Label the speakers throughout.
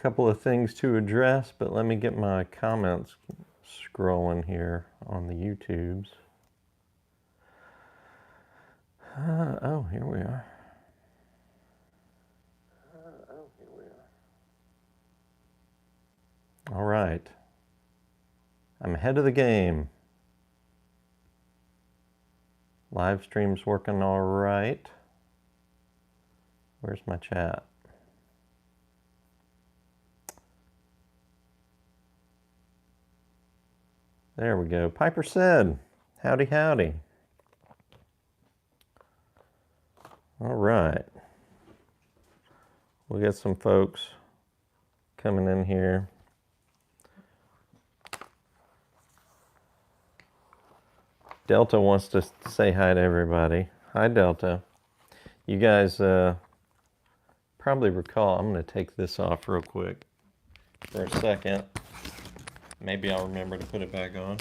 Speaker 1: Couple of things to address, but let me get my comments scrolling here on the YouTubes. Oh, here we are. All right. I'm ahead of the game. Live stream's working all right. Where's my chat? There we go. Piper said, howdy, howdy. All right. We got some folks coming in here. Delta wants to say hi to everybody. Hi, Delta. You guys probably recall, I'm going to take this off real quick for a second. Maybe I'll remember to put it back on.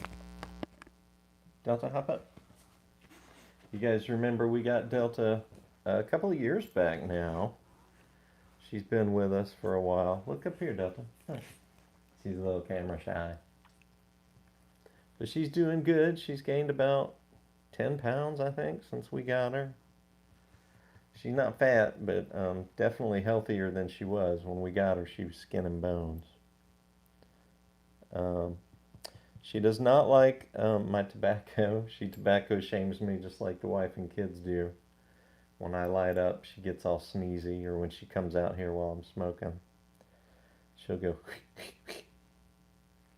Speaker 1: Delta, hop up. You guys remember we got Delta a couple of years back now. She's been with us for a while. Look up here, Delta. Huh. She's a little camera shy. But she's doing good. She's gained about 10 pounds, I think, since we got her. She's not fat, but definitely healthier than she was. When we got her, she was skin and bones. She does not like my tobacco. She tobacco shames me just like the wife and kids do. When I light up, she gets all sneezy, or when she comes out here while I'm smoking, she'll go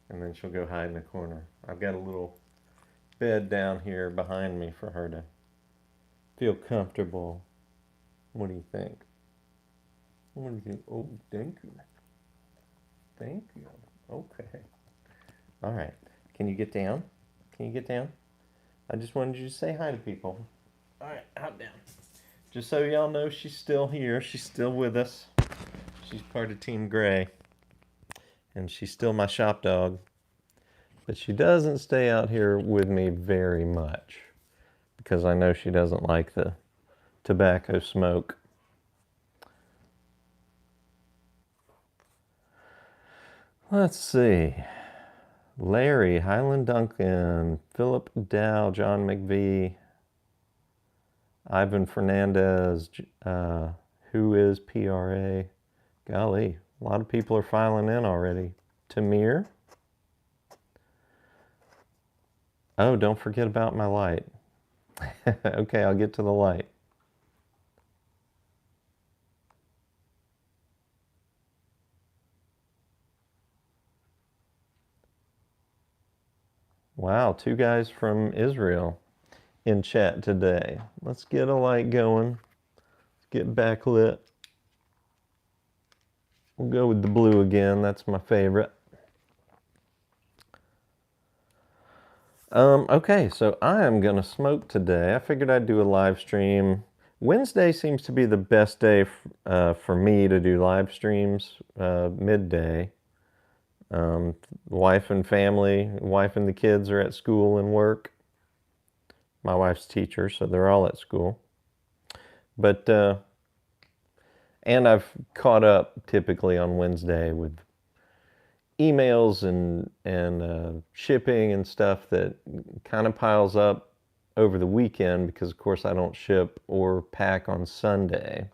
Speaker 1: and then she'll go hide in the corner. I've got a little bed down here behind me for her to feel comfortable. What do you think? What do you think? Oh, thank you. Thank you. Okay. All right. Can you get down? Can you get down? I just wanted you to say hi to people. All right, hop down. Just so y'all know, she's still here. She's still with us. She's part of Team Gray. And she's still my shop dog. But she doesn't stay out here with me very much, because I know she doesn't like the tobacco smoke. Let's see. Larry, Highland Duncan, Philip Dow, John McVie, Ivan Fernandez, who is PRA. Golly, a lot of people are filing in already. Tamir. Oh, don't forget about my light. Okay, I'll get to the light. Wow, 2 guys from Israel in chat today. Let's get a light going. Let's get backlit. We'll go with the blue again. That's my favorite. Okay, so I am going to smoke today. I figured I'd do a live stream. Wednesday seems to be the best day for me to do live streams, midday. Wife and family, wife and the kids are at school and work. My wife's teacher, so they're all at school. But, and I've caught up typically on Wednesday with emails and shipping and stuff that kind of piles up over the weekend, because of course I don't ship or pack on Sunday.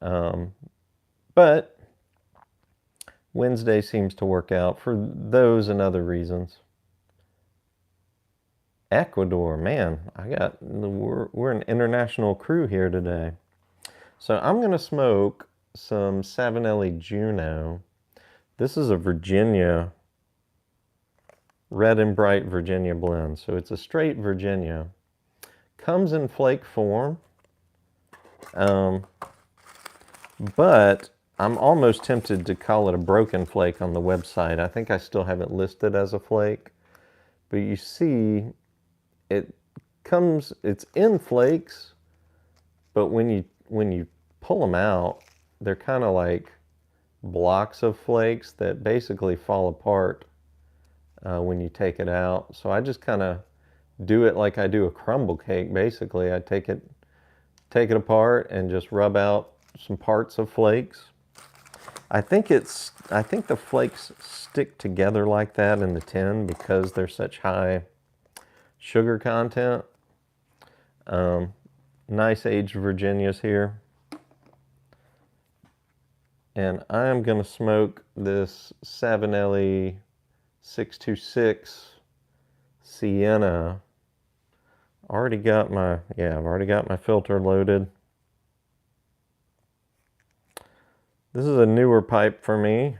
Speaker 1: But Wednesday seems to work out for those and other reasons. Ecuador, man, we're an international crew here today. So I'm going to smoke some Savinelli Juno. This is a Virginia, red and bright Virginia blend. So it's a straight Virginia. Comes in flake form. But I'm almost tempted to call it a broken flake on the website. I think I still have it listed as a flake. But you see, it's in flakes, but when you pull them out, they're kind of like blocks of flakes that basically fall apart when you take it out. So I just kind of do it like I do a crumble cake. Basically, I take it apart and just rub out some parts of flakes. I think the flakes stick together like that in the tin because they're such high sugar content. Nice aged Virginias here. And I'm going to smoke this Savinelli 626 Sienna. I've already got my filter loaded. This is a newer pipe for me.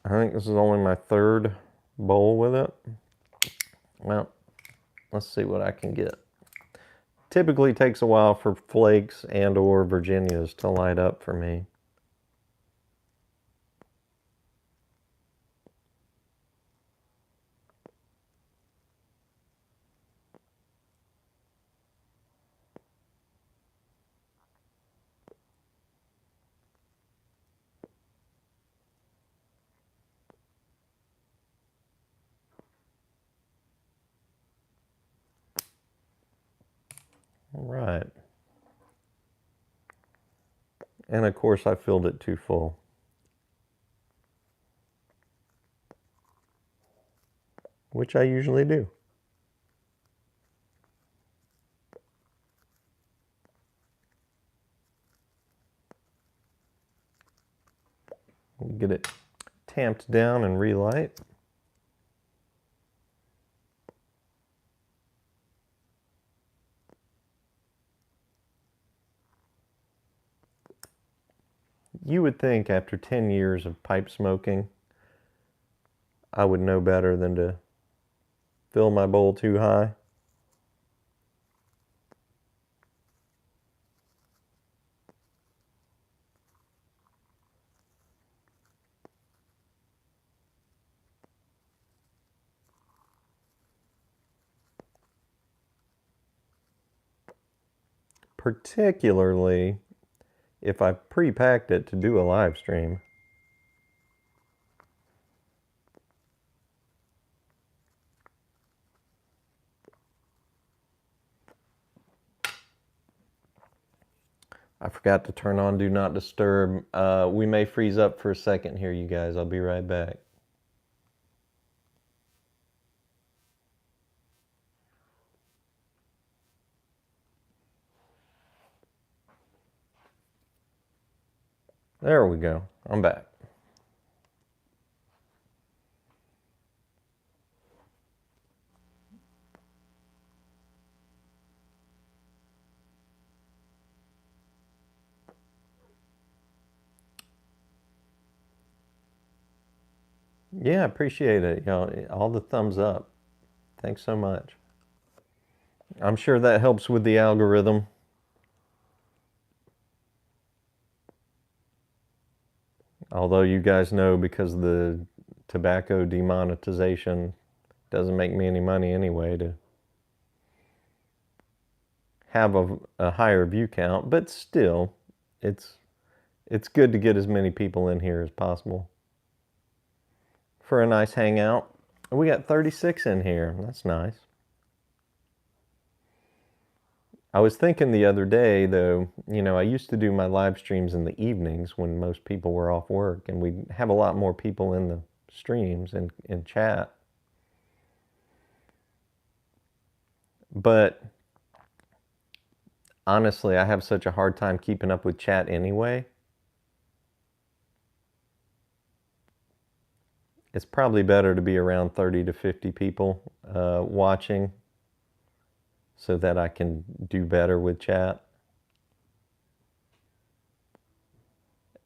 Speaker 1: I think this is only my third bowl with it. Well, let's see what I can get. Typically takes a while for flakes and or Virginias to light up for me. All right. And of course I filled it too full. Which I usually do. We'll get it tamped down and relight. You would think after 10 years of pipe smoking, I would know better than to fill my bowl too high. Particularly if I pre-packed it to do a live stream. I forgot to turn on Do Not Disturb. We may freeze up for a second here, you guys. I'll be right back. There we go. I'm back. Yeah, appreciate it. You know, all the thumbs up. Thanks so much. I'm sure that helps with the algorithm. Although you guys know, because of the tobacco demonetization, doesn't make me any money anyway to have a higher view count, but still, it's good to get as many people in here as possible for a nice hangout. We got 36 in here. That's nice. I was thinking the other day, though, you know, I used to do my live streams in the evenings when most people were off work, and we'd have a lot more people in the streams and in chat. But honestly, I have such a hard time keeping up with chat anyway. It's probably better to be around 30 to 50 people watching so that I can do better with chat.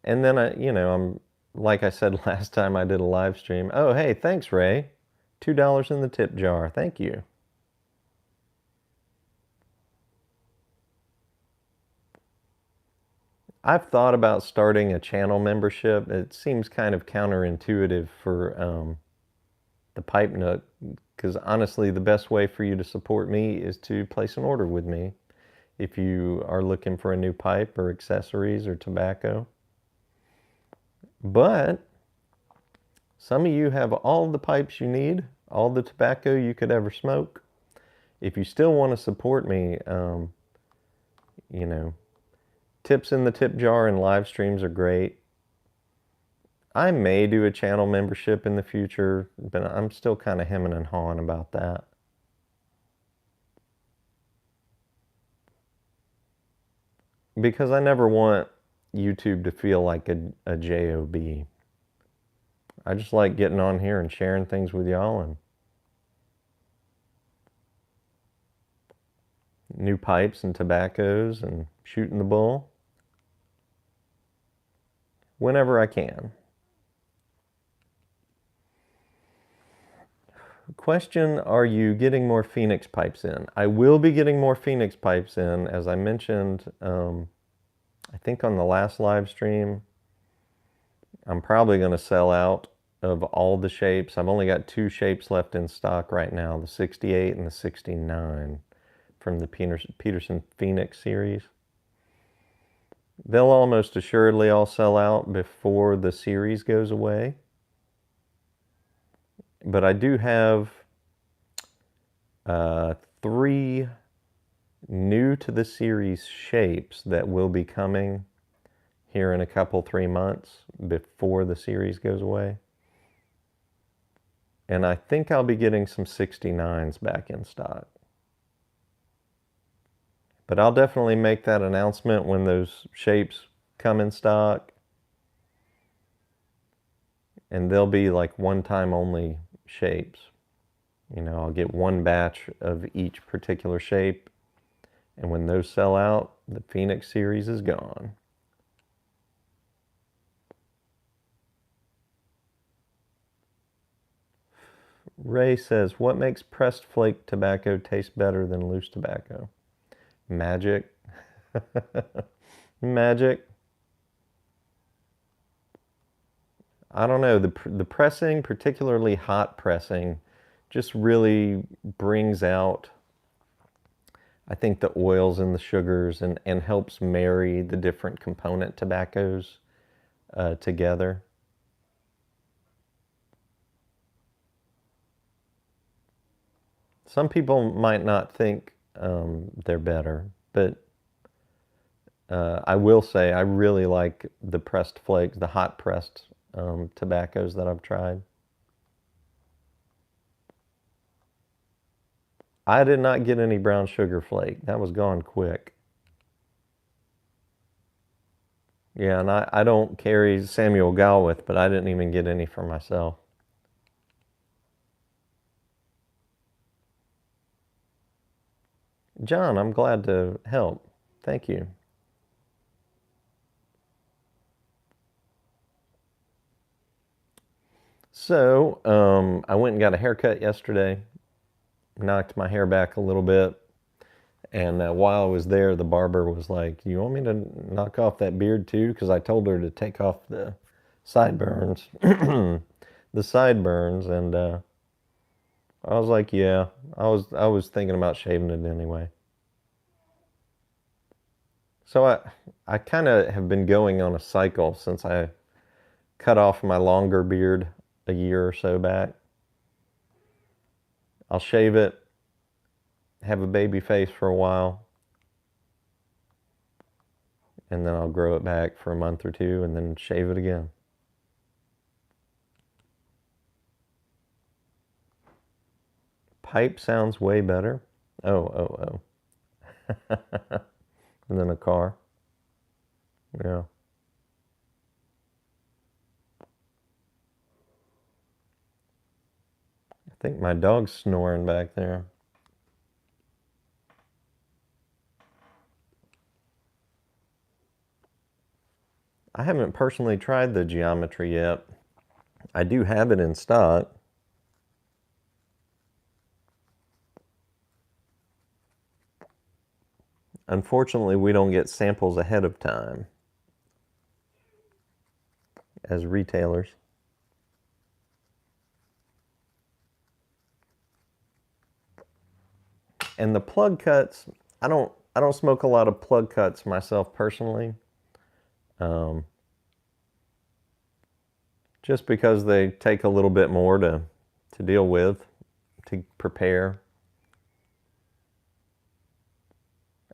Speaker 1: And then I'm like I said last time I did a live stream. Oh, hey, thanks, Ray. $2 in the tip jar. Thank you. I've thought about starting a channel membership. It seems kind of counterintuitive for the Pipe Nook, because honestly, the best way for you to support me is to place an order with me if you are looking for a new pipe or accessories or tobacco. But some of you have all the pipes you need, all the tobacco you could ever smoke. If you still want to support me, you know, Tips in the tip jar and live streams are great. I may do a channel membership in the future, but I'm still kind of hemming and hawing about that. Because I never want YouTube to feel like a job. I just like getting on here and sharing things with y'all and new pipes and tobaccos and shooting the bull whenever I can. Question, are you getting more Phoenix pipes in? I will be getting more Phoenix pipes in, as I mentioned, I think on the last live stream. I'm probably going to sell out of all the shapes. I've only got 2 shapes left in stock right now, the 68 and the 69 from the Peterson Phoenix series. They'll almost assuredly all sell out before the series goes away. But I do have 3 new to the series shapes that will be coming here in a couple, 3 months before the series goes away. And I think I'll be getting some 69s back in stock. But I'll definitely make that announcement when those shapes come in stock. And they'll be like one-time only shapes. You know, I'll get 1 batch of each particular shape. And when those sell out, the Phoenix series is gone. Ray says, what makes pressed flake tobacco taste better than loose tobacco? Magic. Magic. I don't know. The pressing, particularly hot pressing, just really brings out, I think, the oils and the sugars and helps marry the different component tobaccos together. Some people might not think they're better, but I will say I really like the pressed flakes, the hot pressed tobaccos that I've tried. I did not get any brown sugar flake. That was gone quick. Yeah, and I don't carry Samuel Galwith, but I didn't even get any for myself. John, I'm glad to help. Thank you. So, I went and got a haircut yesterday. Knocked my hair back a little bit. And while I was there, the barber was like, you want me to knock off that beard too? Because I told her to take off the sideburns. The sideburns. And I was like, yeah. I was thinking about shaving it anyway. So I kind of have been going on a cycle since I cut off my longer beard a year or so back. I'll shave it, have a baby face for a while, and then I'll grow it back for a month or 2 and then shave it again. Pipe sounds way better. Oh. And then a car. Yeah. I think my dog's snoring back there. I haven't personally tried the geometry yet. I do have it in stock. Unfortunately, we don't get samples ahead of time as retailers. And the plug cuts, I don't smoke a lot of plug cuts myself personally. Just because they take a little bit more to deal with, to prepare.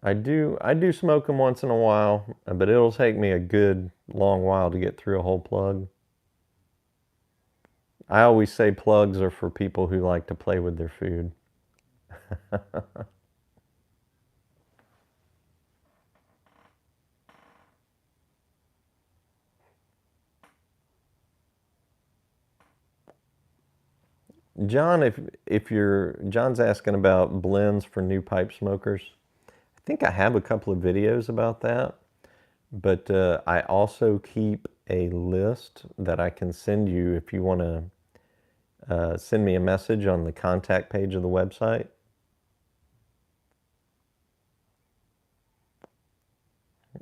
Speaker 1: I do smoke them once in a while, but it'll take me a good long while to get through a whole plug. I always say plugs are for people who like to play with their food. John, if you're John's asking about blends for new pipe smokers. I think I have a couple of videos about that, but I also keep a list that I can send you if you want to send me a message on the contact page of the website.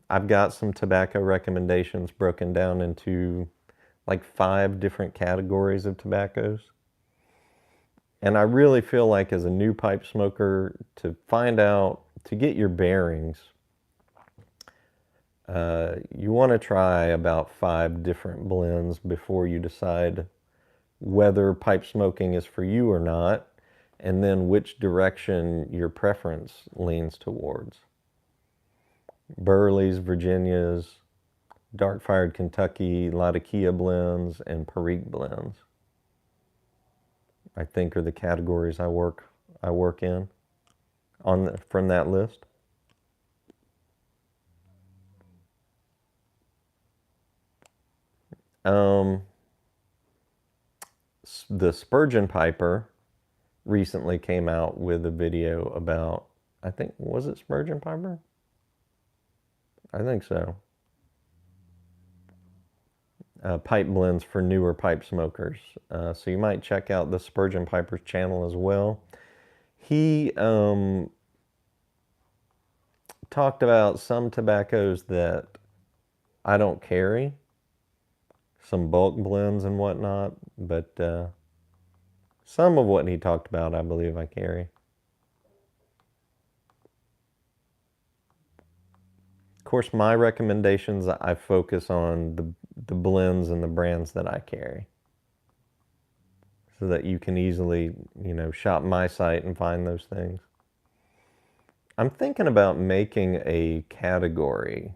Speaker 1: I've got some tobacco recommendations broken down into like 5 different categories of tobaccos. And I really feel like as a new pipe smoker, to find out, to get your bearings, you want to try about 5 different blends before you decide whether pipe smoking is for you or not, and then which direction your preference leans towards. Burleys, Virginias, dark fired Kentucky, Latakia blends, and perique blends, I think, are the categories I work in from that list. The Spurgeon Piper recently came out with a video about, I think, was it Spurgeon Piper? I think so. Pipe blends for newer pipe smokers. So you might check out the Spurgeon Piper's channel as well. He talked about some tobaccos that I don't carry, some bulk blends and whatnot, but some of what he talked about I believe I carry. Of course, my recommendations, I focus on the blends and the brands that I carry, so that you can easily, shop my site and find those things. I'm thinking about making a category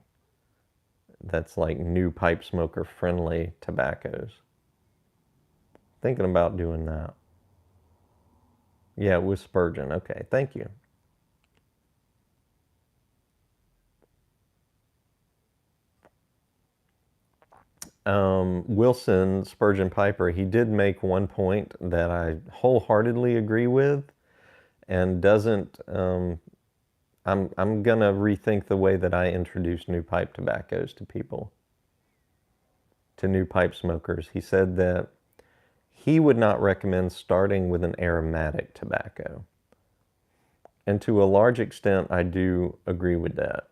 Speaker 1: that's like new pipe smoker friendly tobaccos. Thinking about doing that. Yeah, with Spurgeon. Okay, thank you. Wilson Spurgeon Piper, he did make one point that I wholeheartedly agree with, and doesn't. I'm gonna rethink the way that I introduce new pipe tobaccos to people, to new pipe smokers. He said that he would not recommend starting with an aromatic tobacco, and to a large extent, I do agree with that.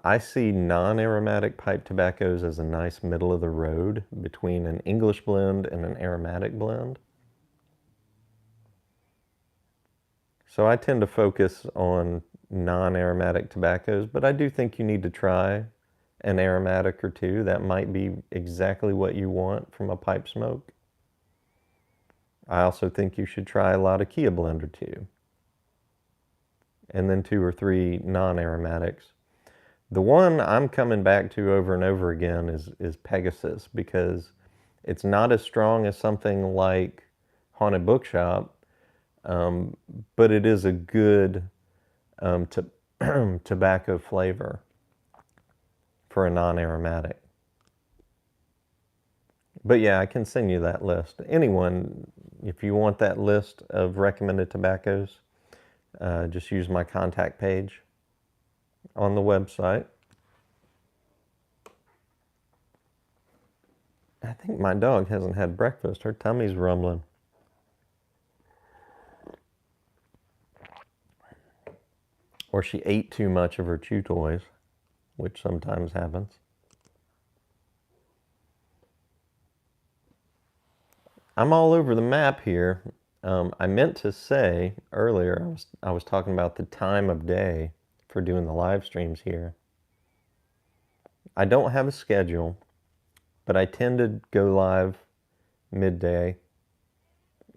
Speaker 1: I see non-aromatic pipe tobaccos as a nice middle of the road between an English blend and an aromatic blend. So I tend to focus on non-aromatic tobaccos, but I do think you need to try an aromatic or two. That might be exactly what you want from a pipe smoke. I also think you should try a Latakia blend or two, and then 2 or 3 non-aromatics. The one I'm coming back to over and over again is Pegasus, because it's not as strong as something like Haunted Bookshop, but it is a good tobacco flavor for a non-aromatic. But yeah, I can send you that list. Anyone, if you want that list of recommended tobaccos, just use my contact page on the website. I think my dog hasn't had breakfast. Her tummy's rumbling. Or she ate too much of her chew toys, which sometimes happens. I'm all over the map here. I meant to say earlier, I was talking about the time of day for doing the live streams here. I don't have a schedule, but I tend to go live midday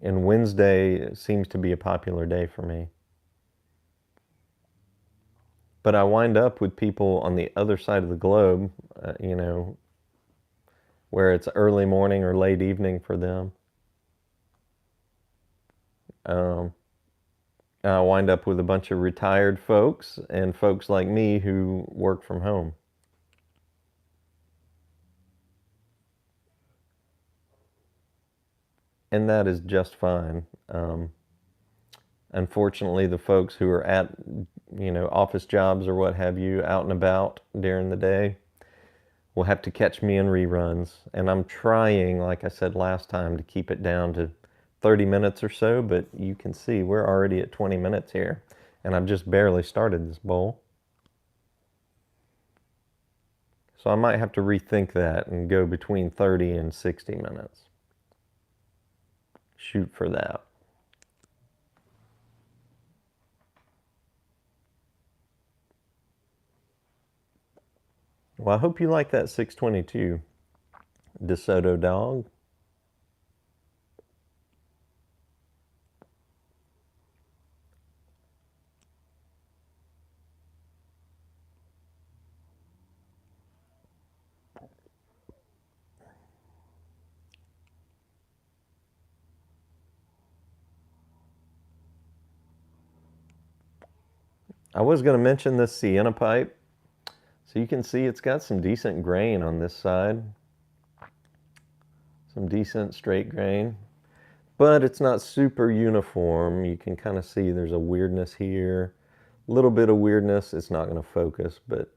Speaker 1: And Wednesday seems to be a popular day for me. But I wind up with people on the other side of the globe, you know, where it's early morning or late evening for them. I wind up with a bunch of retired folks and folks like me who work from home. And that is just fine. Unfortunately, the folks who are at, you know, office jobs or what have you, out and about during the day, will have to catch me in reruns. And I'm trying, like I said last time, to keep it down to 30 minutes or so, but you can see we're already at 20 minutes here, and I've just barely started this bowl. So I might have to rethink that and go between 30 and 60 minutes. Shoot for that. Well, I hope you like that 622 DeSoto dog. I was going to mention this Sienna pipe. So you can see it's got some decent grain on this side. Some decent straight grain. But it's not super uniform. You can kind of see there's a weirdness here. A little bit of weirdness. It's not going to focus, but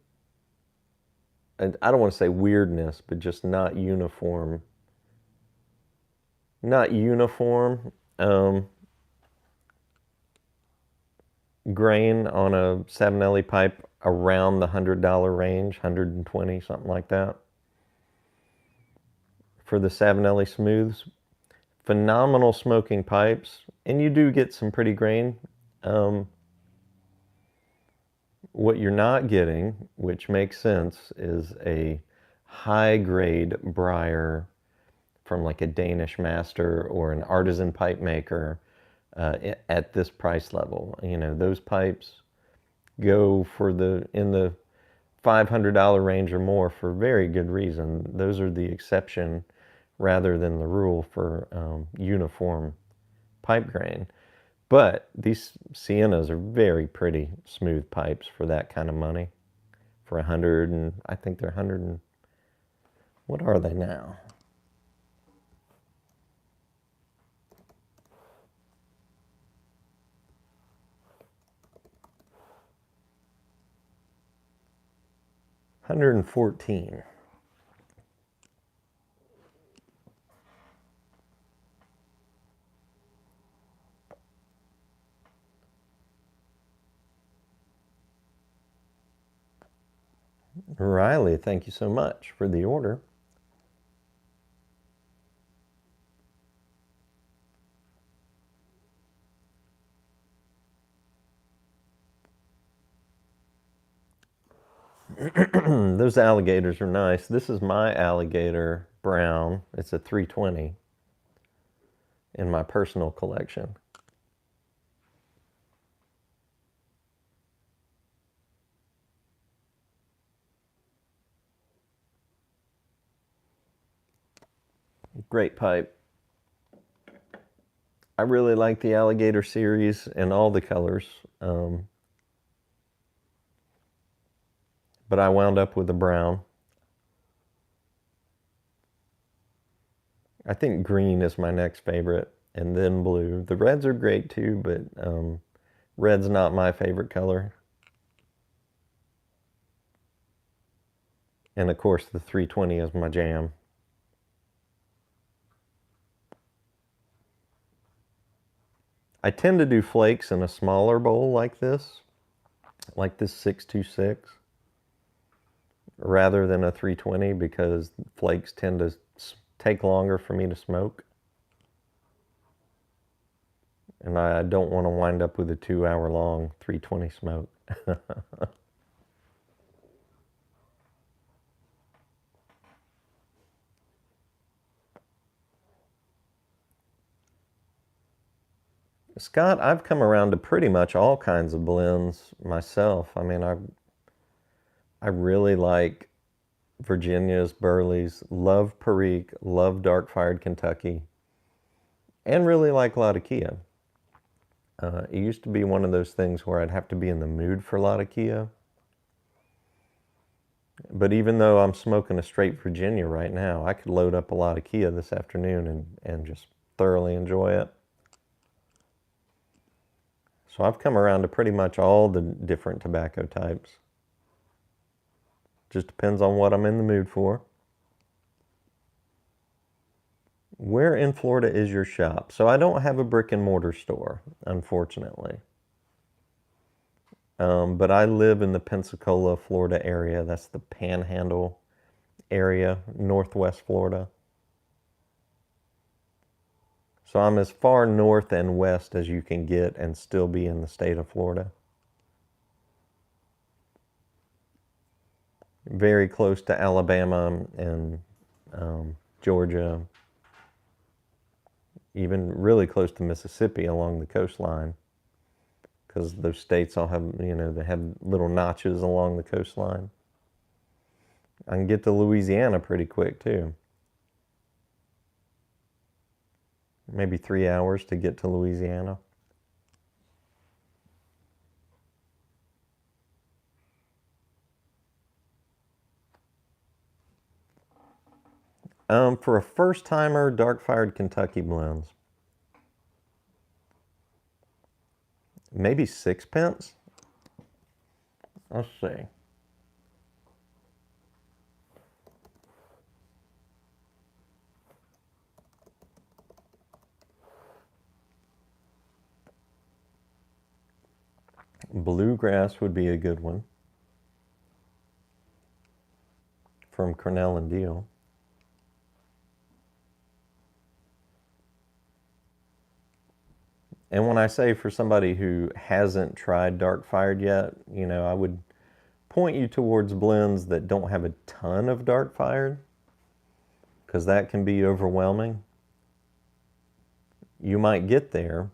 Speaker 1: I don't want to say weirdness, but just not uniform. Not uniform. Grain on a Savinelli pipe around the $100 range, 120, something like that. For the Savinelli Smooths, phenomenal smoking pipes, and you do get some pretty grain. What you're not getting, which makes sense, is a high-grade briar from like a Danish master or an artisan pipe maker at this price level. You know, those pipes go for in the $500 range or more for very good reason. Those are the exception rather than the rule for uniform pipe grain. But these Siennas are very pretty smooth pipes for that kind of money. For 100, and I think they're 100 and, what are they now? $114. Riley, thank you so much for the order. Those alligators are nice. This is my alligator brown. It's a 320 in my personal collection. Great pipe. I really like the alligator series and all the colors. But I wound up with a brown. I think green is my next favorite, and then blue. The reds are great too, but red's not my favorite color. And of course, the 320 is my jam. I tend to do flakes in a smaller bowl like this 626, rather than a 320, because flakes tend to take longer for me to smoke. And I don't want to wind up with a 2-hour long 320 smoke. Scott, I've come around to pretty much all kinds of blends myself. I mean, I really like Virginia's, Burley's, love Perique, love dark fired Kentucky, and really like Latakia. It used to be one of those things where I'd have to be in the mood for Latakia. But even though I'm smoking a straight Virginia right now, I could load up a Latakia this afternoon and just thoroughly enjoy it. So I've come around to pretty much all the different tobacco types. Just depends on what I'm in the mood for. Where in Florida is your shop? So I don't have a brick and mortar store, unfortunately. But I live in the Pensacola, Florida area. That's the Panhandle area, Northwest Florida. So I'm as far north and west as you can get and still be in the state of Florida. Very close to Alabama and Georgia, even really close to Mississippi along the coastline, because those states all have, they have little notches along the coastline. I can get to Louisiana pretty quick too. Maybe 3 hours to get to Louisiana. For a first-timer, dark-fired Kentucky blends. Maybe 6 pence? Let's see. Bluegrass would be a good one. From Cornell and Deal. And when I say for somebody who hasn't tried dark fired yet, I would point you towards blends that don't have a ton of dark fired, because that can be overwhelming. You might get there,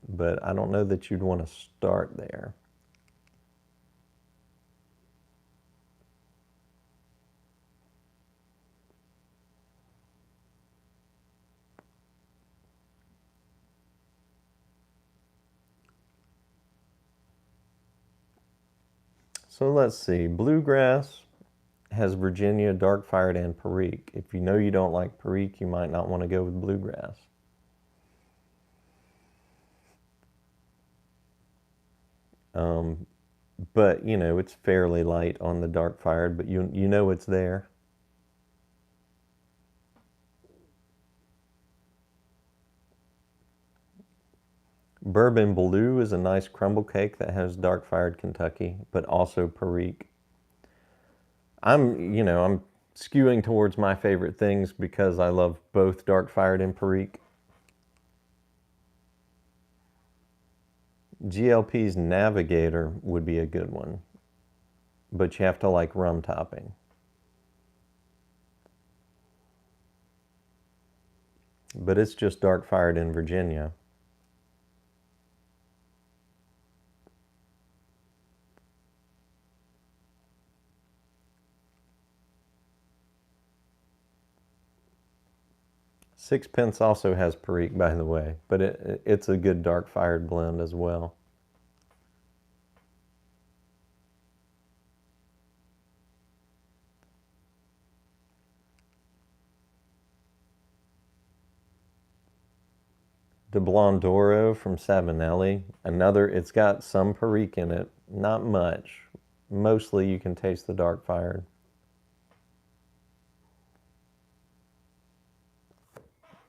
Speaker 1: but I don't know that you'd want to start there. So let's see. Bluegrass has Virginia, dark fired, and perique. If you know you don't like perique, you might not want to go with bluegrass. But it's fairly light on the dark fired, but you know it's there. Bourbon Blue is a nice crumble cake that has dark fired Kentucky, but also perique. I'm skewing towards my favorite things because I love both dark fired and perique. GLP's Navigator would be a good one, but you have to like rum topping. But it's just dark fired in Virginia. Sixpence also has perique, by the way, but it's a good dark fired blend as well. De Blondoro from Savinelli, it's got some perique in it, not much. Mostly you can taste the dark fired.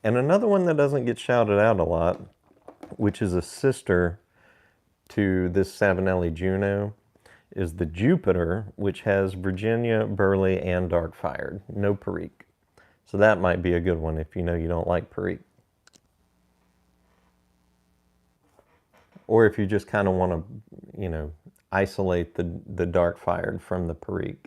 Speaker 1: And another one that doesn't get shouted out a lot, which is a sister to this Savinelli Juno, is the Jupiter, which has Virginia, Burley, and dark fired, no perique. So that might be a good one if you know you don't like perique. Or if you just kind of want to, isolate the dark fired from the perique.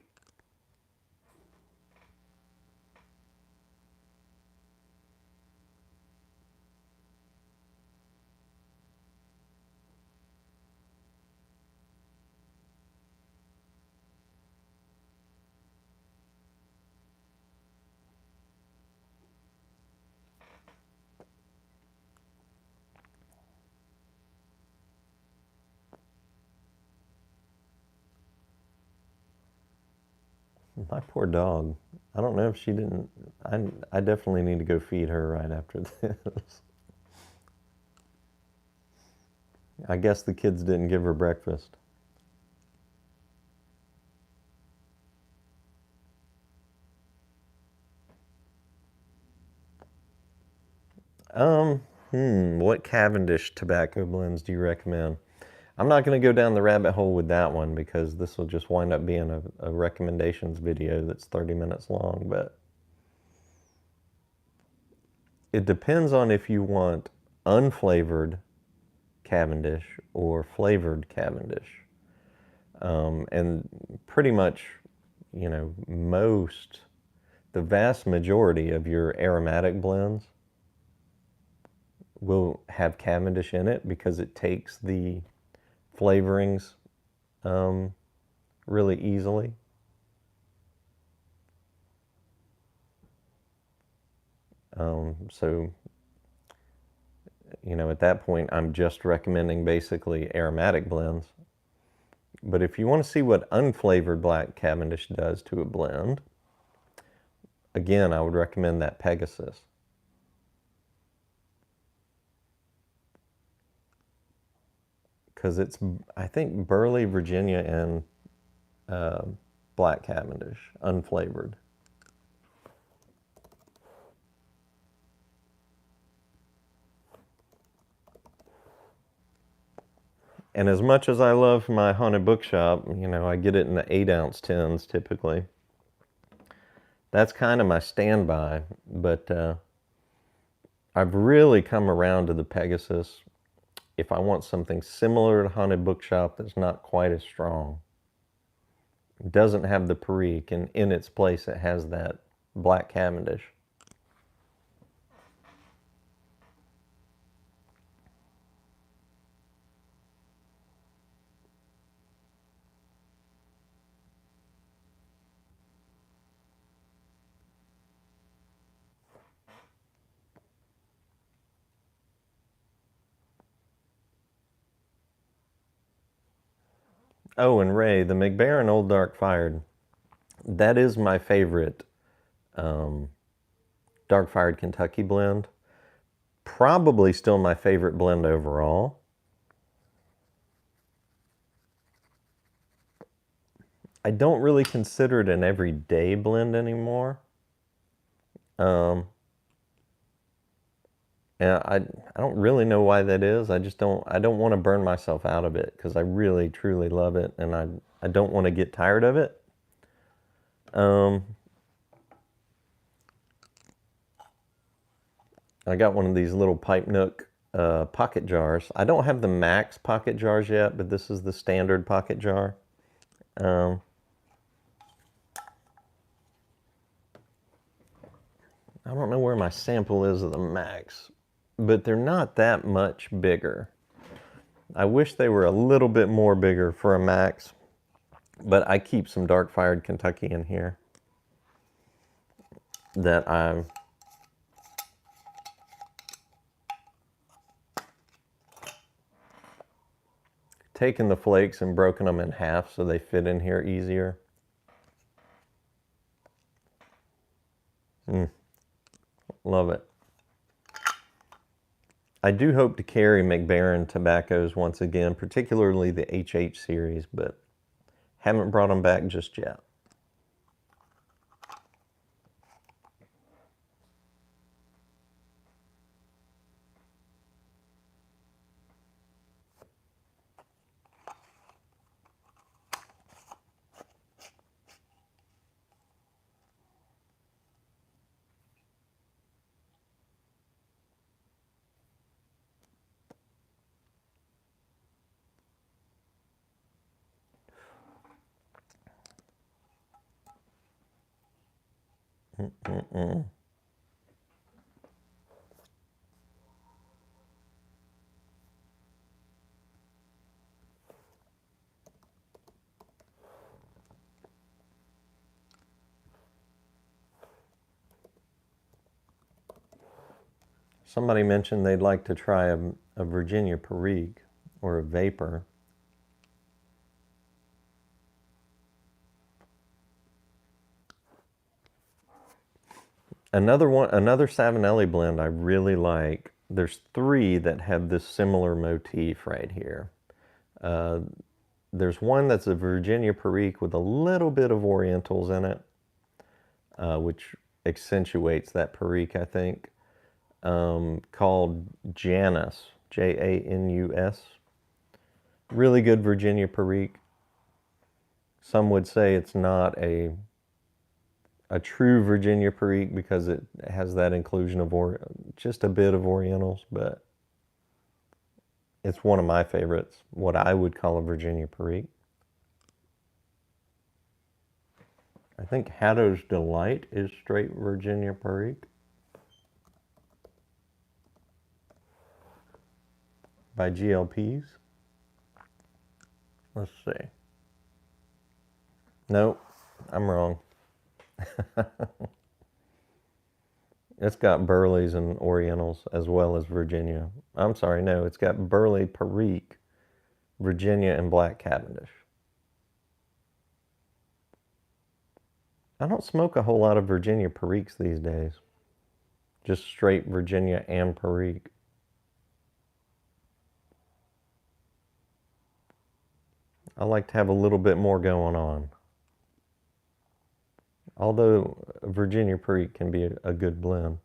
Speaker 1: My poor dog. I don't know if she didn't. I definitely need to go feed her right after this. I guess the kids didn't give her breakfast. What Cavendish tobacco blends do you recommend? I'm not going to go down the rabbit hole with that one because this will just wind up being a recommendations video that's 30 minutes long, but it depends on if you want unflavored Cavendish or flavored Cavendish. And pretty much, the vast majority of your aromatic blends will have Cavendish in it because it takes the flavorings really easily. So, at that point, I'm just recommending basically aromatic blends. But if you want to see what unflavored black Cavendish does to a blend, again, I would recommend that Pegasus. Because it's, I think, Burley, Virginia, and black Cavendish, unflavored. And as much as I love my haunted bookshop, I get it in the 8-ounce tins typically. That's kind of my standby, but I've really come around to the Pegasus if I want something similar to haunted bookshop that's not quite as strong. It doesn't have the perique, and in its place it has that black Cavendish. Oh, and Ray, the McBaron Old Dark Fired, that is my favorite Dark Fired Kentucky blend. Probably still my favorite blend overall. I don't really consider it an everyday blend anymore. And I don't really know why that is. I don't want to burn myself out of it because I really truly love it and I don't want to get tired of it. I got one of these little pipe Nook pocket jars. I don't have the max pocket jars yet, but this is the standard pocket jar. I don't know where my sample is of the max, but they're not that much bigger. I wish they were a little bit more bigger for a max, but I keep some Dark Fired Kentucky in here that I've taken the flakes and broken them in half so they fit in here easier. Love it. I do hope to carry McBaron tobaccos once again, particularly the HH series, but haven't brought them back just yet. Somebody mentioned they'd like to try a Virginia perique or a vapor. Another Savinelli blend I really like. There's three that have this similar motif right here. There's one that's a Virginia perique with a little bit of Orientals in it, which accentuates that perique, I think, called Janus, Janus. Really good Virginia perique. Some would say it's not a true Virginia perique because it has that inclusion of just a bit of Orientals, but it's one of my favorites, what I would call a Virginia perique. I think Hattow's Delight is straight Virginia perique by GLPs. Let's see. Nope, I'm wrong. It's got Burleys and Orientals as well as Virginia. I'm sorry, no, it's got Burley perique, Virginia, and black Cavendish. I don't smoke a whole lot of Virginia periques these days. Just straight Virginia and perique. I like to have a little bit more going on. Although a Virginia perique can be a good blend.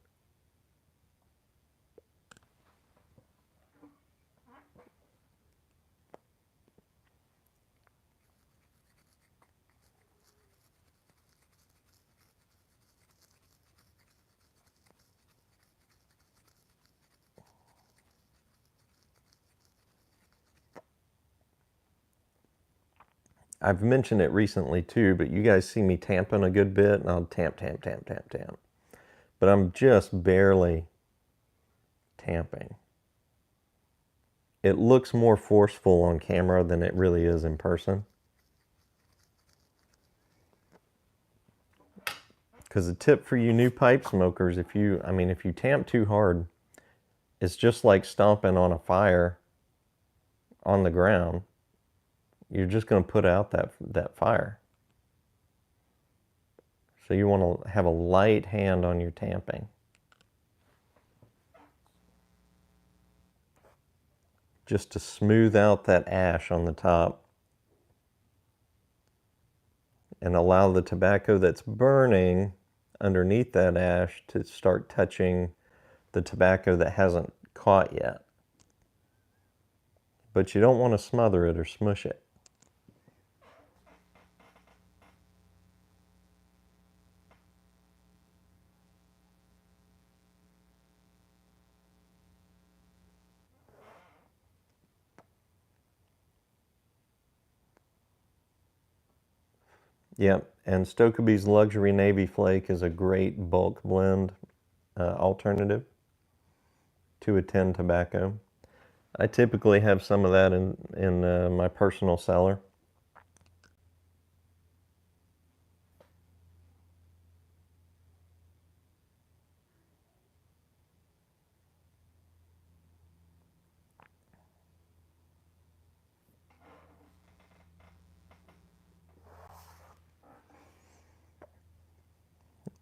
Speaker 1: I've mentioned it recently too, but you guys see me tamping a good bit, and I'll tamp, tamp, tamp, tamp, tamp. But I'm just barely tamping. It looks more forceful on camera than it really is in person. Because a tip for you new pipe smokers, if you tamp too hard, it's just like stomping on a fire on the ground. You're just going to put out that fire. So you want to have a light hand on your tamping. Just to smooth out that ash on the top and allow the tobacco that's burning underneath that ash to start touching the tobacco that hasn't caught yet. But you don't want to smother it or smush it. Yep, and Stokkebye's Luxury Navy Flake is a great bulk blend alternative to a 10 tobacco. I typically have some of that in my personal cellar.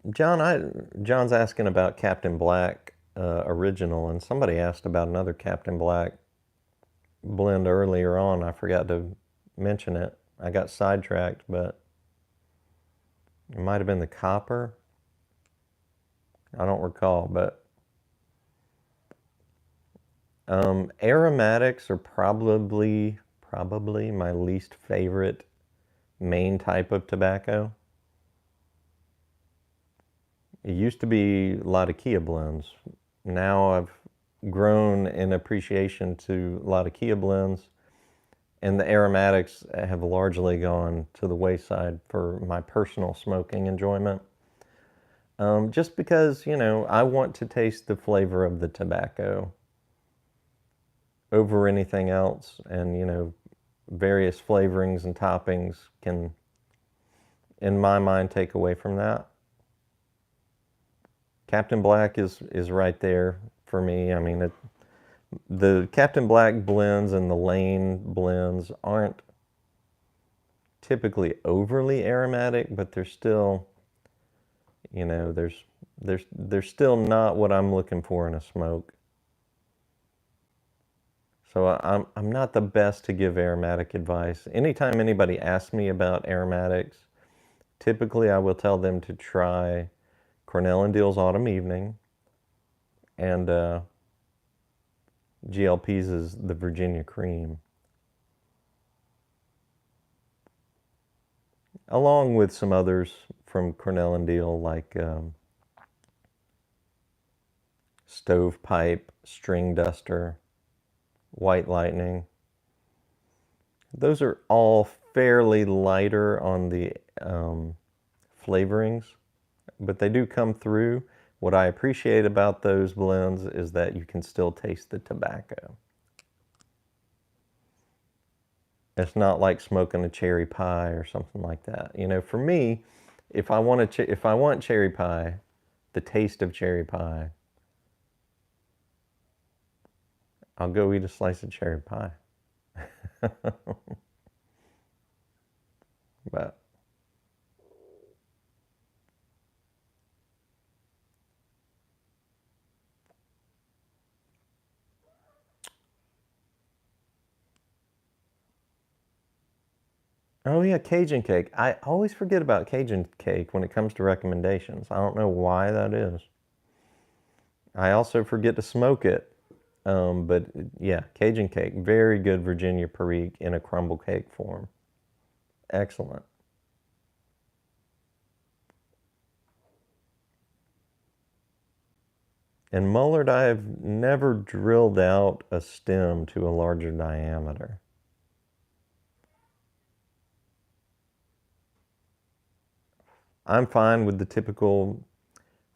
Speaker 1: John's asking about Captain Black original, and somebody asked about another Captain Black blend earlier on. I forgot to mention it. I got sidetracked, but it might have been the copper. I don't recall, but aromatics are probably my least favorite main type of tobacco. It used to be Latakia blends. Now I've grown in appreciation to Latakia blends, and the aromatics have largely gone to the wayside for my personal smoking enjoyment. Just because, I want to taste the flavor of the tobacco over anything else, and, various flavorings and toppings can, in my mind, take away from that. Captain Black is right there for me. I mean, the Captain Black blends and the Lane blends aren't typically overly aromatic, but they're still, there's they're still not what I'm looking for in a smoke. So I'm not the best to give aromatic advice. Anytime anybody asks me about aromatics, typically I will tell them to try Cornell and Deal's Autumn Evening, and GLP's is the Virginia Cream, along with some others from Cornell and Deal, like Stovepipe, String Duster, White Lightning. Those are all fairly lighter on the flavorings, but they do come through. What I appreciate about those blends is that you can still taste the tobacco. It's not like smoking a cherry pie or something like that. You know, for me, if I want cherry pie, the taste of cherry pie, I'll go eat a slice of cherry pie. But oh yeah, Cajun cake. I always forget about Cajun cake when it comes to recommendations. I don't know why that is. I also forget to smoke it. But yeah, Cajun cake, very good Virginia perique in a crumble cake form. Excellent. And Mullard, I have never drilled out a stem to a larger diameter. I'm fine with the typical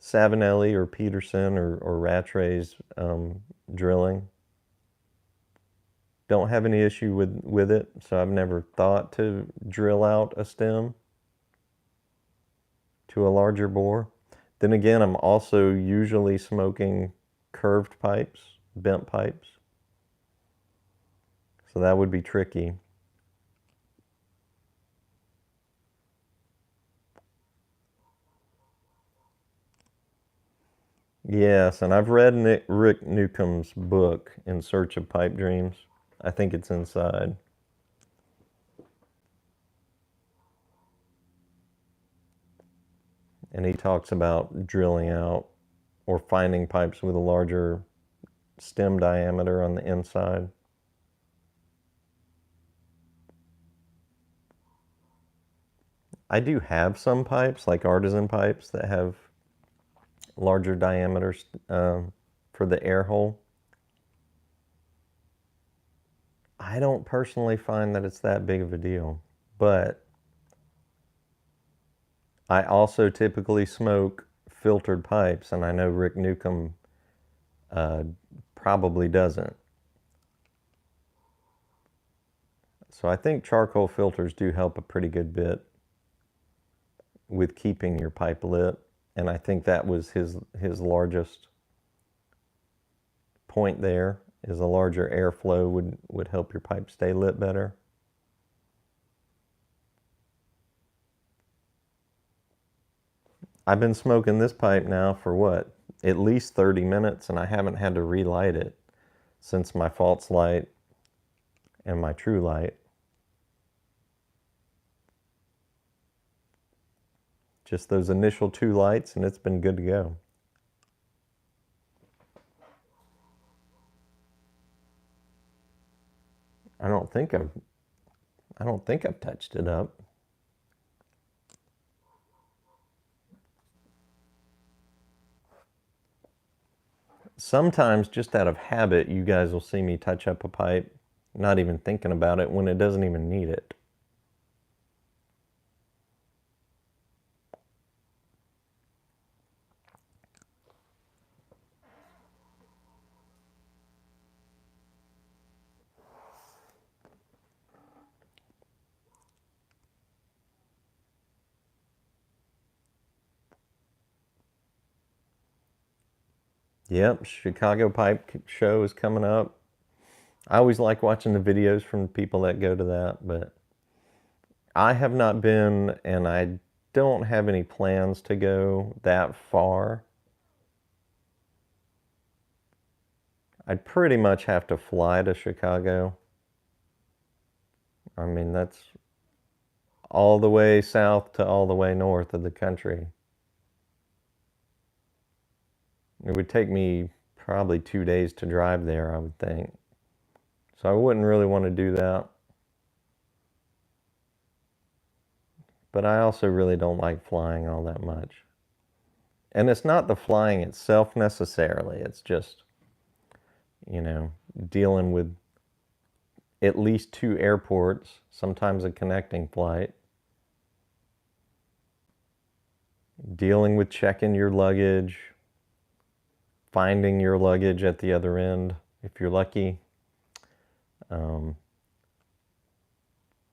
Speaker 1: Savinelli or Peterson or Rattray's drilling. Don't have any issue with it, so I've never thought to drill out a stem to a larger bore. Then again, I'm also usually smoking curved pipes, bent pipes. So that would be tricky. Yes, and I've read Rick Newcomb's book, In Search of Pipe Dreams. I think it's inside. And he talks about drilling out or finding pipes with a larger stem diameter on the inside. I do have some pipes, like artisan pipes, that have larger diameters for the air hole. I don't personally find that it's that big of a deal, but I also typically smoke filtered pipes, and I know Rick Newcomb probably doesn't. So I think charcoal filters do help a pretty good bit with keeping your pipe lit, and I think that was his largest point there, is a larger airflow would help your pipe stay lit better. I've been smoking this pipe now for what, at least 30 minutes, and I haven't had to relight it since my false light and my true light. Just those initial 2 lights, and it's been good to go. I don't think I've touched it up. Sometimes, just out of habit, you guys will see me touch up a pipe, not even thinking about it, when it doesn't even need it. Yep, Chicago Pipe Show is coming up. I always like watching the videos from people that go to that, but I have not been, and I don't have any plans to go that far. I'd pretty much have to fly to Chicago. I mean, that's all the way south to all the way north of the country. It would take me probably 2 days to drive there, I would think. So I wouldn't really want to do that. But I also really don't like flying all that much. And it's not the flying itself necessarily. It's just, you know, dealing with at least 2 airports, sometimes a connecting flight. Dealing with checking your luggage, finding your luggage at the other end, if you're lucky.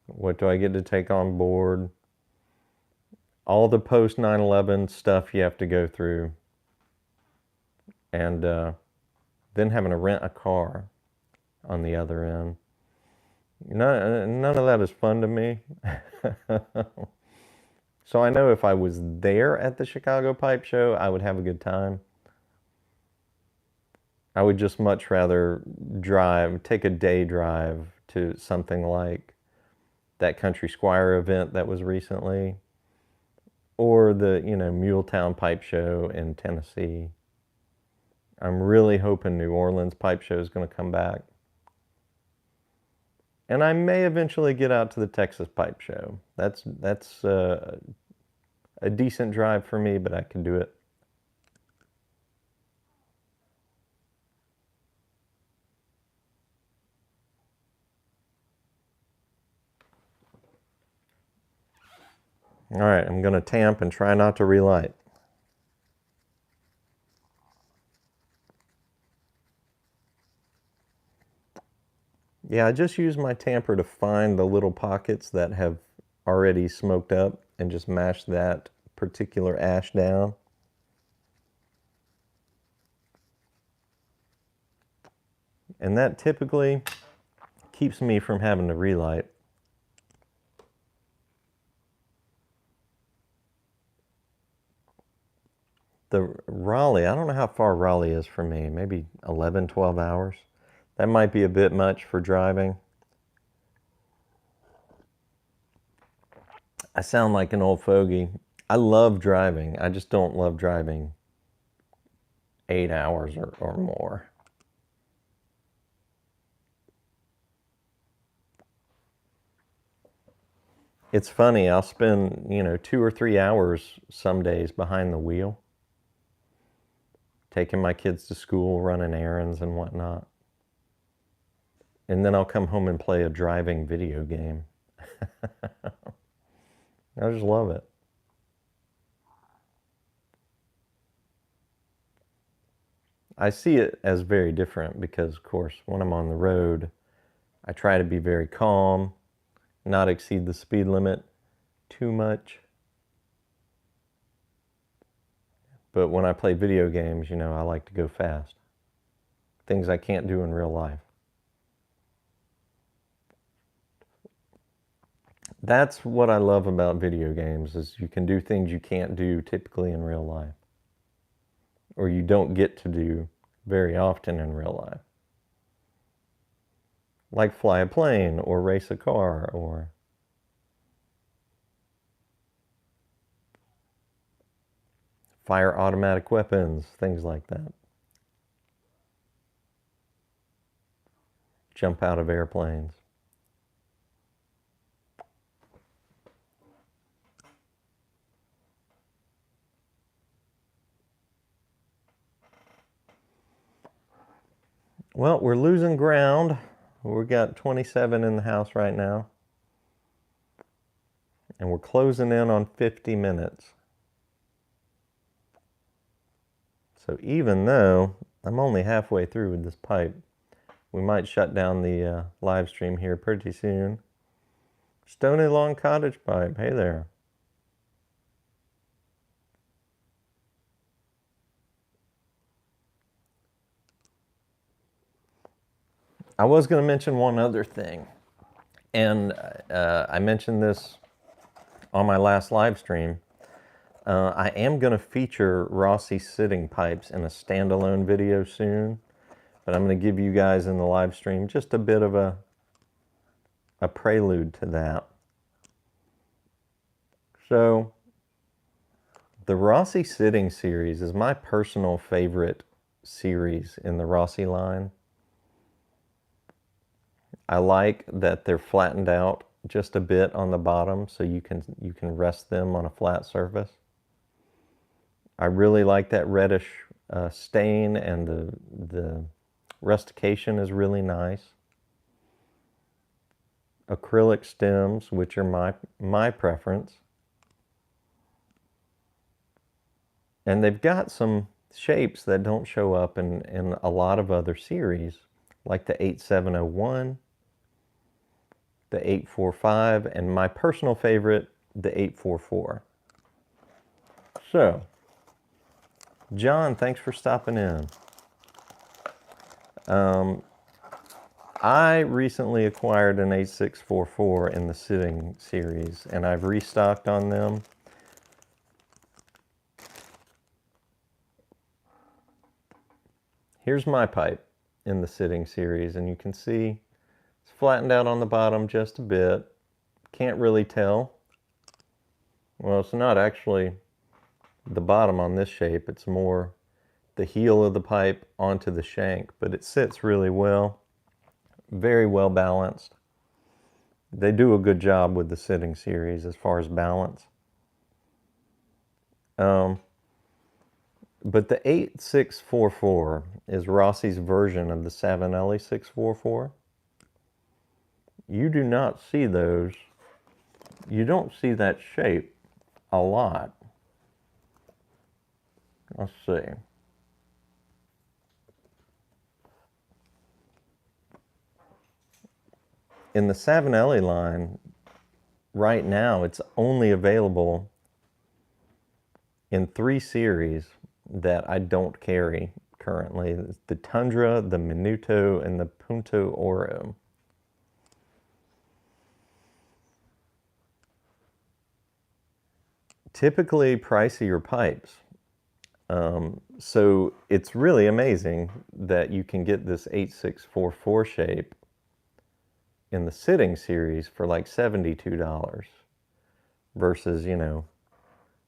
Speaker 1: What do I get to take on board? All the post 9/11 stuff you have to go through. And then having to rent a car on the other end. None of that is fun to me. So I know if I was there at the Chicago Pipe Show, I would have a good time. I would just much rather take a day drive to something like that Country Squire event that was recently, or the, Muletown Pipe Show in Tennessee. I'm really hoping New Orleans Pipe Show is going to come back. And I may eventually get out to the Texas Pipe Show. That's a decent drive for me, but I can do it. All right, I'm going to tamp and try not to relight. Yeah, I just use my tamper to find the little pockets that have already smoked up and just mash that particular ash down. And that typically keeps me from having to relight. The Raleigh, I don't know how far Raleigh is from me, maybe 11, 12 hours. That might be a bit much for driving. I sound like an old fogey. I love driving. I just don't love driving 8 hours or more. It's funny, I'll spend, 2 or 3 hours some days behind the wheel, taking my kids to school, running errands and whatnot. And then I'll come home and play a driving video game. I just love it. I see it as very different because, of course, when I'm on the road, I try to be very calm, not exceed the speed limit too much. But when I play video games, I like to go fast. Things I can't do in real life. That's what I love about video games, is you can do things you can't do typically in real life, or you don't get to do very often in real life. Like fly a plane or race a car or fire automatic weapons, things like that. Jump out of airplanes. Well, we're losing ground. We've got 27 in the house right now. And we're closing in on 50 minutes. So even though I'm only halfway through with this pipe, we might shut down the live stream here pretty soon. Stony Lawn Cottage Pipe, hey there. I was going to mention one other thing, and I mentioned this on my last live stream. I am going to feature Rossi sitting pipes in a standalone video soon, but I'm going to give you guys in the live stream just a bit of a prelude to that. So the Rossi Sitting series is my personal favorite series in the Rossi line. I like that they're flattened out just a bit on the bottom so you can rest them on a flat surface. I really like that reddish stain, and the rustication is really nice. Acrylic stems, which are my preference. And they've got some shapes that don't show up in a lot of other series, like the 8701, the 845, and my personal favorite, the 844. So, John, thanks for stopping in. I recently acquired an 8644 in the Sitting series, and I've restocked on them. Here's my pipe in the Sitting series, and you can see it's flattened out on the bottom just a bit. Can't really tell. Well, it's not actually the bottom on this shape, it's more the heel of the pipe onto the shank, but it sits really well. Very well balanced. They do a good job with the Sitting series as far as balance. But the 8644 is Rossi's version of the Savinelli 644. You do not see those. You don't see that shape a lot. Let's see. In the Savinelli line, right now, it's only available in 3 series that I don't carry currently. It's the Tundra, the Minuto, and the Punto Oro. Typically pricier pipes. So it's really amazing that you can get this 8644 shape in the Sitting series for like $72 versus, you know,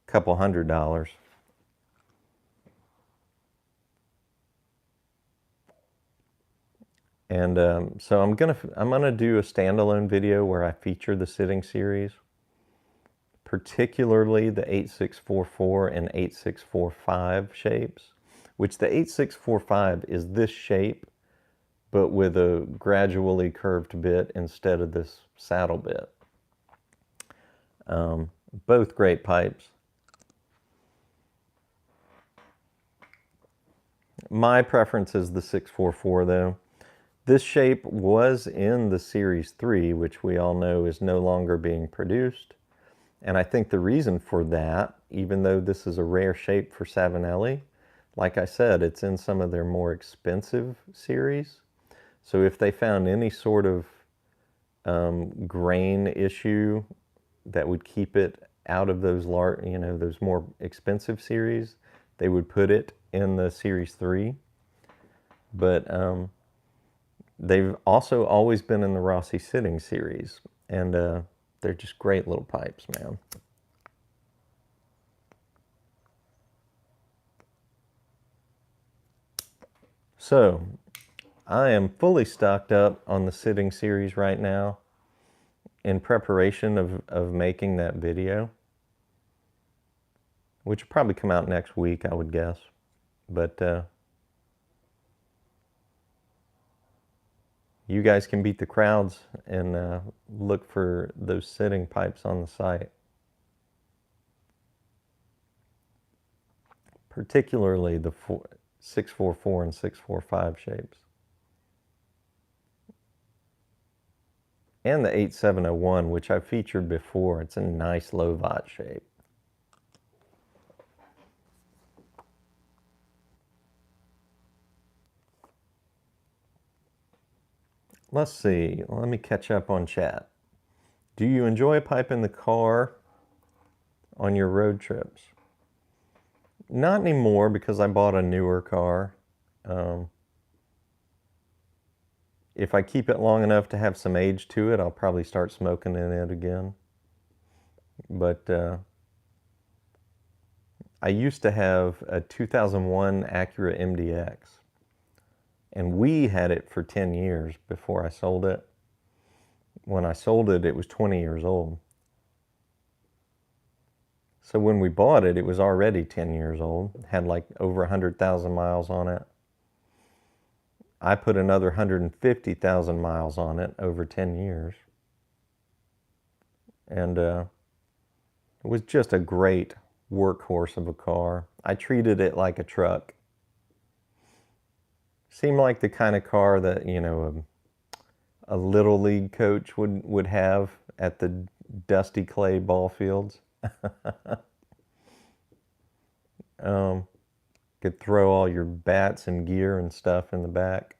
Speaker 1: a couple $100. And so I'm gonna do a standalone video where I feature the Sitting series, particularly the 8644 and 8645 shapes, which the 8645 is this shape, but with a gradually curved bit instead of this saddle bit. Both great pipes. My preference is the 644 though. This shape was in the Series 3, which we all know is no longer being produced. And I think the reason for that, even though this is a rare shape for Savinelli, like I said, it's in some of their more expensive series. So if they found any sort of grain issue that would keep it out of those those more expensive series, they would put it in the Series 3. But they've also always been in the Rossi Sitting series, and they're just great little pipes, man. So, I am fully stocked up on the Sitting series right now in preparation of making that video, which will probably come out next week, I would guess. But you guys can beat the crowds and look for those Sitting pipes on the site. Particularly the 644 and 645 shapes. And the 8701, which I've featured before. It's a nice low watt shape. Let's see, let me catch up on chat. Do you enjoy a pipe in the car on your road trips? Not anymore, because I bought a newer car. if I keep it long enough to have some age to it, I'll probably start smoking in it again. But I used to have a 2001 Acura MDX, and we had it for 10 years before I sold it. When I sold it, it was 20 years old. So when we bought it, it was already 10 years old. It had like over 100,000 miles on it. I put another 150,000 miles on it over 10 years. And it was just a great workhorse of a car. I treated it like a truck. Seemed like the kind of car that, you know, a little league coach would have at the dusty clay ball fields. Could throw all your bats and gear and stuff in the back.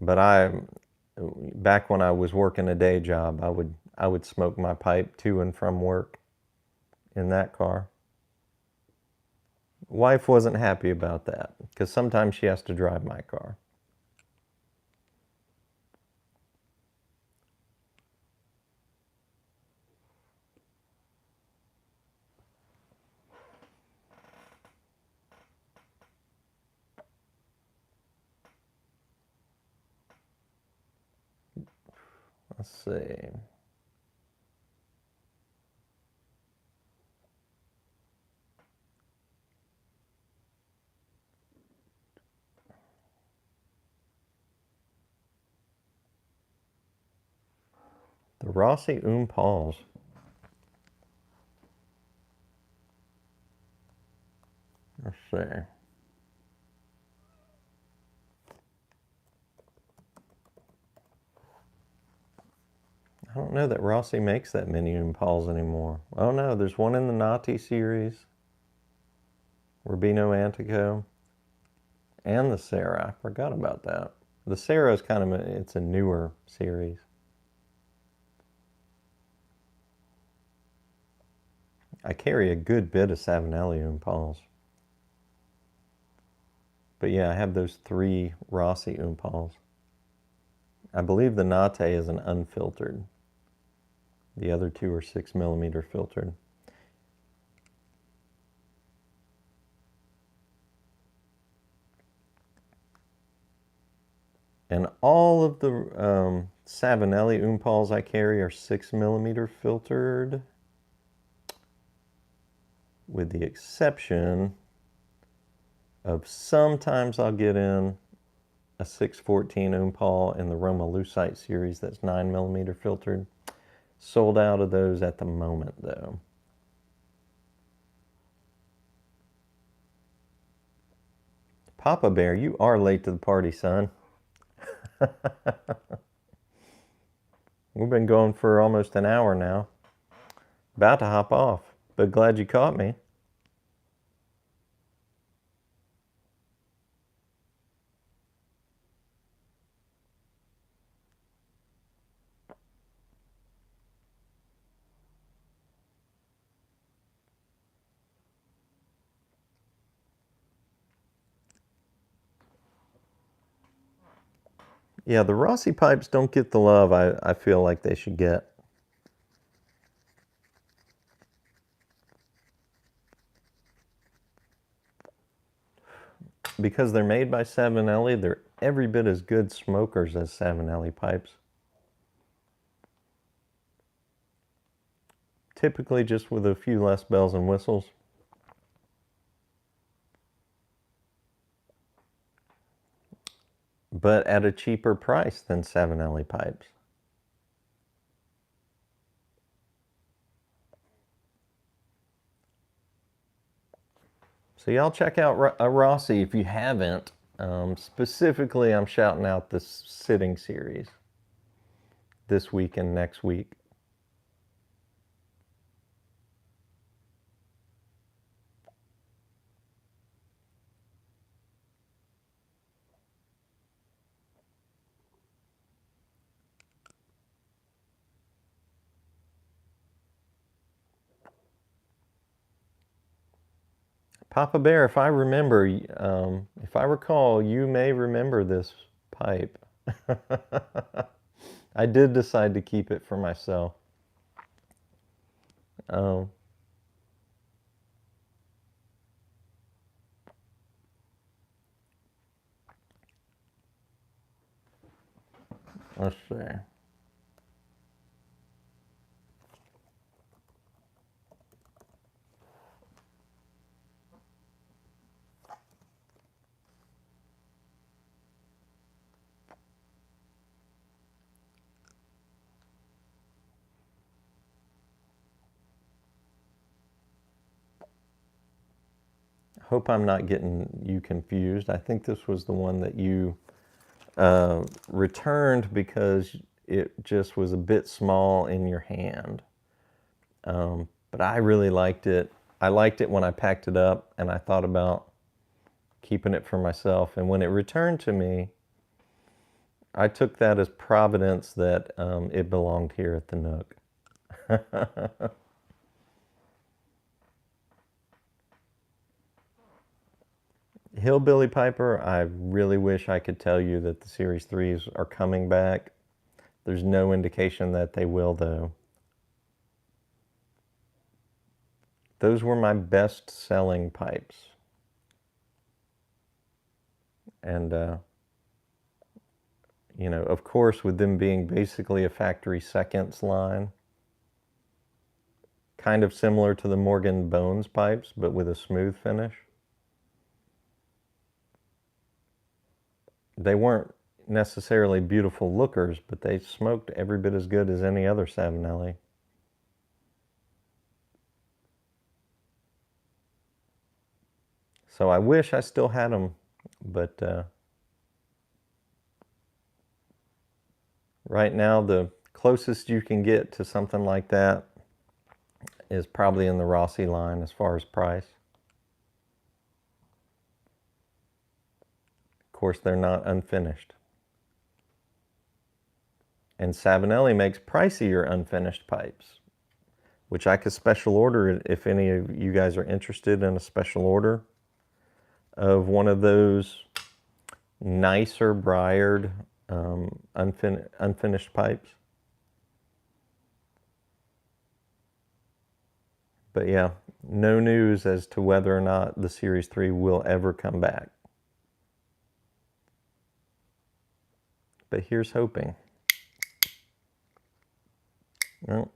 Speaker 1: But back when I was working a day job, I would smoke my pipe to and from work in that car. Wife wasn't happy about that because sometimes she has to drive my car. Let's see. The Rossi Pals. Let's see. I don't know that Rossi makes that many Pals anymore. Oh no, there's one in the Nati series, Rubino Antico, and the Sarah. I forgot about that. The Sarah is kind of it's a newer series. I carry a good bit of Savinelli Pals. But yeah, I have those 3 Rossi Pals. I believe the Nate is an unfiltered. The other 2 are 6mm filtered. And all of the Savinelli Pals I carry are 6mm filtered, with the exception of sometimes I'll get in a 614 Pal in the Roma Lucite series that's 9mm filtered. Sold out of those at the moment, though. Papa Bear, you are late to the party, son. We've been going for almost an hour now. About to hop off, but glad you caught me. Yeah, the Rossi pipes don't get the love I feel like they should get. Because they're made by Savinelli, they're every bit as good smokers as Savinelli pipes. Typically just with a few less bells and whistles. But at a cheaper price than Savinelli pipes. So y'all check out a Rossi if you haven't. Specifically, I'm shouting out the sitting series this week and next week. Papa Bear, if I remember, if I recall, you may remember this pipe. I did decide to keep it for myself. Let's see. Hope I'm not getting you confused. I think this was the one that you returned because it just was a bit small in your hand. But I really liked it. I liked it when I packed it up, and I thought about keeping it for myself. And when it returned to me, I took that as providence that it belonged here at the Nook. Hillbilly Piper, I really wish I could tell you that the Series 3s are coming back. There's no indication that they will, though. Those were my best-selling pipes. And, you know, of course, with them being basically a factory seconds line, kind of similar to the Morgan Bones pipes, but with a smooth finish. They weren't necessarily beautiful lookers, but they smoked every bit as good as any other Savinelli. So I wish I still had them, but right now the closest you can get to something like that is probably in the Rossi line as far as price. Of course, they're not unfinished. And Savinelli makes pricier unfinished pipes, which I could special order if any of you guys are interested in a special order of one of those nicer briared unfinished pipes. But yeah, no news as to whether or not the Series 3 will ever come back. But here's hoping. Well,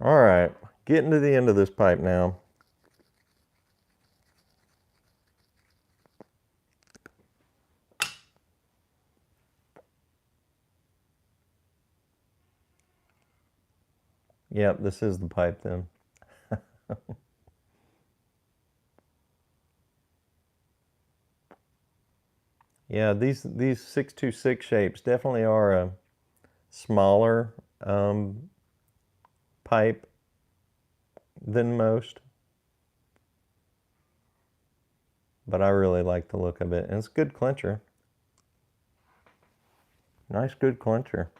Speaker 1: all right, getting to the end of this pipe now. Yep, this is the pipe then. Yeah, these 626 shapes definitely are a smaller pipe than most. But I really like the look of it. And it's a good clincher. Nice, good clincher.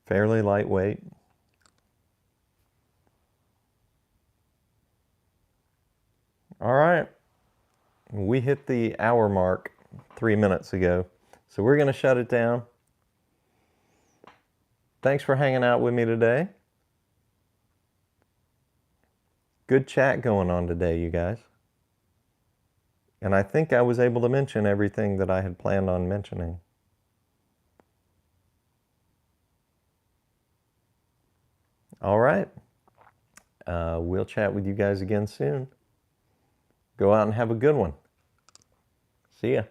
Speaker 1: Fairly lightweight. All right. We hit the hour mark 3 minutes ago. So we're going to shut it down. Thanks for hanging out with me today. Good chat going on today, you guys. And I think I was able to mention everything that I had planned on mentioning. All right. We'll chat with you guys again soon. Go out and have a good one. See ya.